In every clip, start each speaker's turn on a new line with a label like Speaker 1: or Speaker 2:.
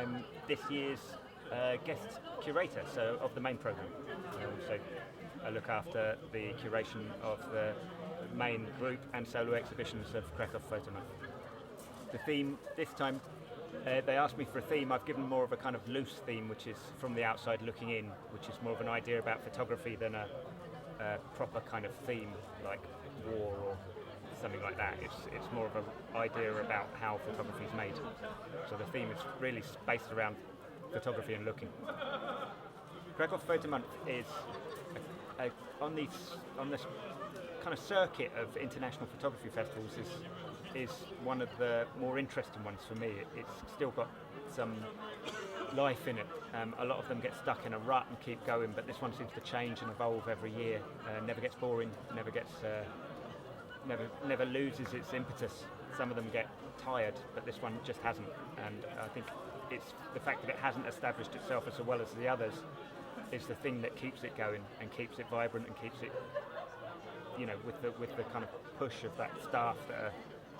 Speaker 1: I'm this year's guest curator, so of the main program. So I look after the curation of the main group and solo exhibitions of Kraków Photomonth. The theme this time, they asked me for a theme. I've given more of a kind of loose theme, which is from the outside looking in, which is more of an idea about photography than a proper kind of theme like war or something like that. It's more of an idea about how photography is made. So the theme is really based around photography and looking. Kraków Photomonth is on this kind of circuit of international photography festivals is one of the more interesting ones for me. It's still got some life in it. A lot of them get stuck in a rut and keep going, but this one seems to change and evolve every year. Never gets boring, never loses its impetus. Some of them get tired, but this one just hasn't. And I think it's the fact that it hasn't established itself as well as the others is the thing that keeps it going and keeps it vibrant and keeps it, with the kind of push of that staff that are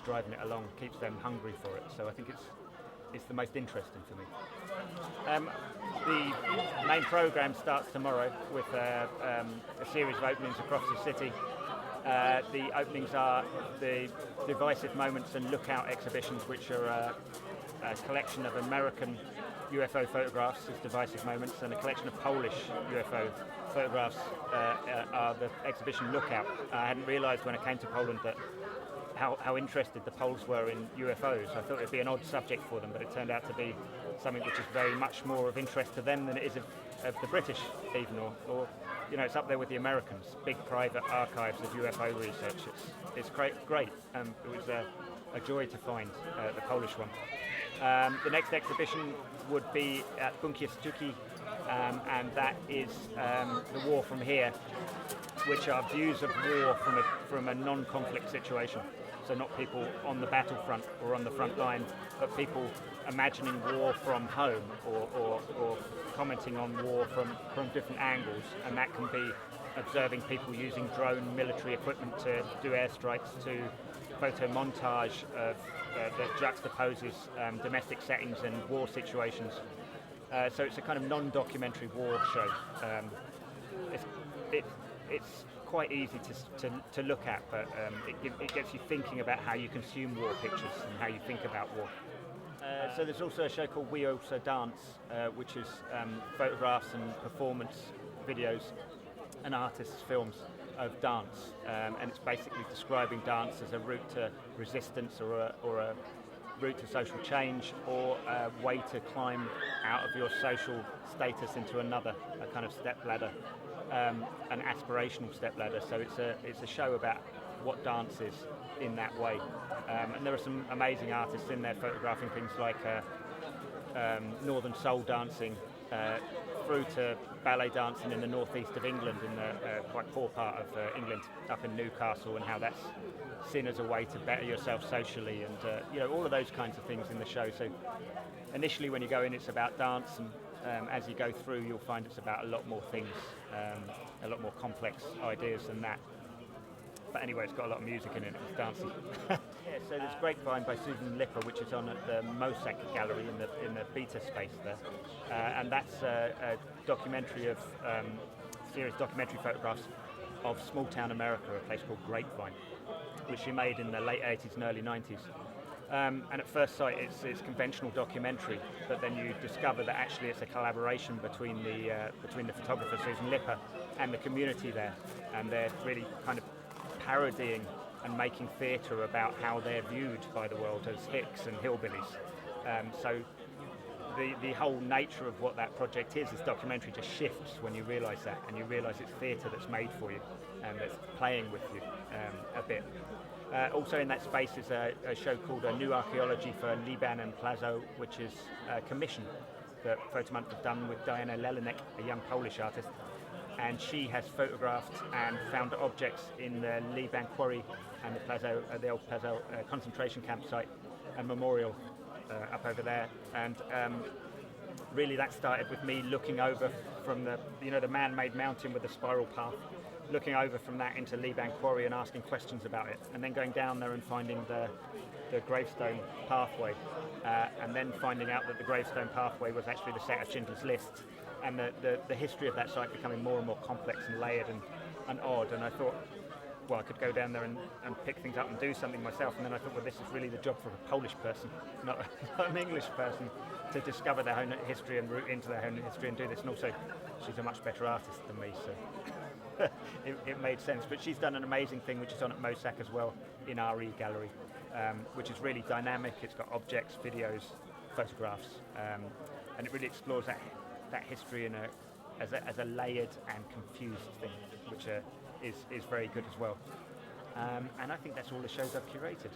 Speaker 1: driving it along, keeps them hungry for it. So I think it's the most interesting for me. The main programme starts tomorrow with a series of openings across the city. The openings are the Divisive Moments and Lookout exhibitions, which are a collection of American UFO photographs as Divisive Moments, and a collection of Polish UFO photographs are the exhibition Lookout. I hadn't realised when I came to Poland that how interested the Poles were in UFOs. I thought it would be an odd subject for them, but it turned out to be something which is very much more of interest to them than it is of the British even, or it's up there with the Americans. Big private archives of UFO research. It's great. It was a joy to find the Polish one. The next exhibition would be at Bunkier Sztuki, and that is the war from here, which are views of war from a non-conflict situation. So not people on the battlefront or on the front line, but people imagining war from home or commenting on war from different angles. And that can be observing people using drone military equipment to do airstrikes, to photo montage of that juxtaposes domestic settings and war situations. So it's a kind of non-documentary war show. It's quite easy to look at, but it gets you thinking about how you consume war pictures and how you think about war. So there's also a show called We Also Dance, which is photographs and performance videos and artists' films of dance, and it's basically describing dance as a route to resistance or a route to social change, or a way to climb out of your social status into another, a kind of step ladder, an aspirational step ladder. So it's a show about what dance is in that way, and there are some amazing artists in there photographing things like Northern Soul dancing, through to ballet dancing in the northeast of England, in the quite poor part of England, up in Newcastle, and how that's seen as a way to better yourself socially, and all of those kinds of things in the show. So initially when you go in, it's about dance, and as you go through, you'll find it's about a lot more things, a lot more complex ideas than that. But anyway, it's got a lot of music in it, it's dancing. Yeah, so there's Grapevine by Susan Lipper, which is on at the Mossack Gallery in the beta space there. And that's a documentary of, series documentary photographs of small town America, a place called Grapevine, which she made in the late 80s and early 90s. And at first sight, it's conventional documentary, but then you discover that actually it's a collaboration between the photographer Susan Lipper and the community there, and they're really kind of parodying and making theatre about how they're viewed by the world as hicks and hillbillies. So the whole nature of what that project is, this documentary, just shifts when you realise that, and you realise it's theatre that's made for you and that's playing with you a bit. Also in that space is a show called A New Archaeology for Liban and Plazo, which is a commission that Photomonth have done with Diana Lelinek, a young Polish artist, and she has photographed and found objects in the Liban quarry and the old Plazo concentration campsite and memorial up over there. And really that started with me looking over from the man-made mountain with the spiral path looking over from that into Liban Quarry and asking questions about it, and then going down there and finding the gravestone pathway, and then finding out that the gravestone pathway was actually the set of Schindler's List, and the history of that site becoming more and more complex and layered and odd. And I thought, well, I could go down there and pick things up and do something myself, and then I thought, well, this is really the job for a Polish person, not an English person, to discover their own history and root into their own history and do this. And also, she's a much better artist than me, so it made sense. But she's done an amazing thing, which is on at Mosack as well, in our e-gallery, which is really dynamic. It's got objects, videos, photographs, and it really explores that history as a layered and confused thing, which is very good as well. And I think that's all the shows I've curated.